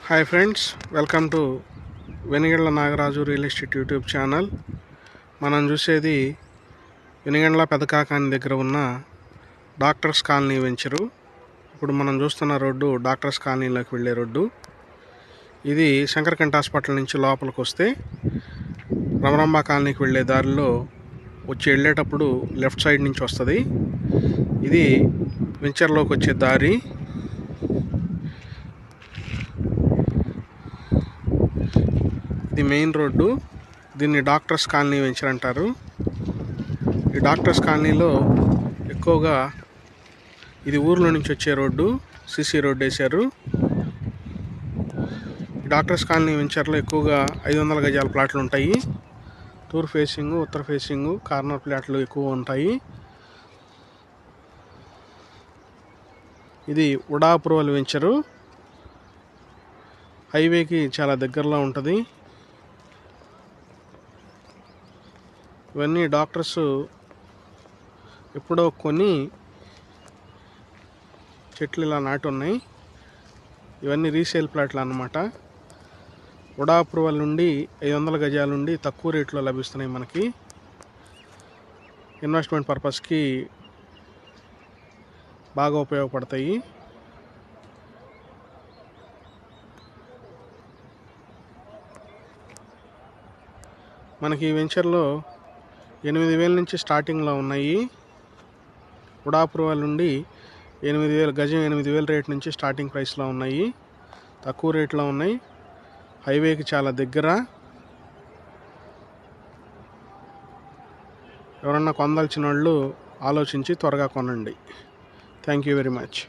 Hi friends, welcome to Venigandla Nagaraju real estate YouTube channel. మనం చూసేది వెనిగండ్ల పెదకాకాని దగ్గర ఉన్న డాక్టర్స్ కాలనీ వెంచరు. ఇప్పుడు మనం చూస్తున్న రోడ్డు డాక్టర్స్ కాలనీలోకి వెళ్ళే రోడ్డు. ఇది శంకరకంఠ హాస్పిటల్ నుంచి లోపలికి వస్తే రమరంబ కాలనీకి వెళ్ళే దారిలో వెళ్ళేటప్పుడు లెఫ్ట్ సైడ్ నుంచి వస్తుంది. ఇది వెంచర్లోకి వచ్చే దారి. ఇది మెయిన్ రోడ్డు. దీన్ని డాక్టర్స్ కాలనీ వెంచర్ అంటారు. ఈ డాక్టర్స్ కాలనీలో ఎక్కువగా ఇది ఊర్లో నుంచి వచ్చే రోడ్డు, సిసి రోడ్డు వేశారు. ఈ డాక్టర్స్ కాలనీ వెంచర్లో ఎక్కువగా 500 గజాల ప్లాట్లు ఉంటాయి. తూర్పు ఫేసింగ్, ఉత్తర ఫేసింగ్, కార్నర్ ప్లాట్లు ఎక్కువ ఉంటాయి. ఇది ఉడా అప్రూవల్ వెంచరు. హైవేకి చాలా దగ్గరలో ఉంటుంది. ఇవన్నీ డాక్టర్స్ ఎప్పుడో కొని చెట్లు ఇలా నాటి ఉన్నాయి. ఇవన్నీ రీసేల్ ప్లాట్లు అన్నమాట. ఉడా అప్రూవల్ నుండి 500 గజాల నుండి తక్కువ రేట్లో లభిస్తున్నాయి మనకి. ఇన్వెస్ట్మెంట్ పర్పస్కి బాగా ఉపయోగపడతాయి. మనకి ఈ వెంచర్లో 8,000 నుంచి స్టార్టింగ్లో ఉన్నాయి. ఉడా అప్రూవల్ నుండి 8,000 గజం, 8,000 రేట్ నుంచి స్టార్టింగ్ ప్రైస్లో ఉన్నాయి. తక్కువ రేట్లో ఉన్నాయి. హైవేకి చాలా దగ్గర. ఎవరన్నా కొనదలిచిన వాళ్ళు ఆలోచించి త్వరగా కొనండి. Thank you very much.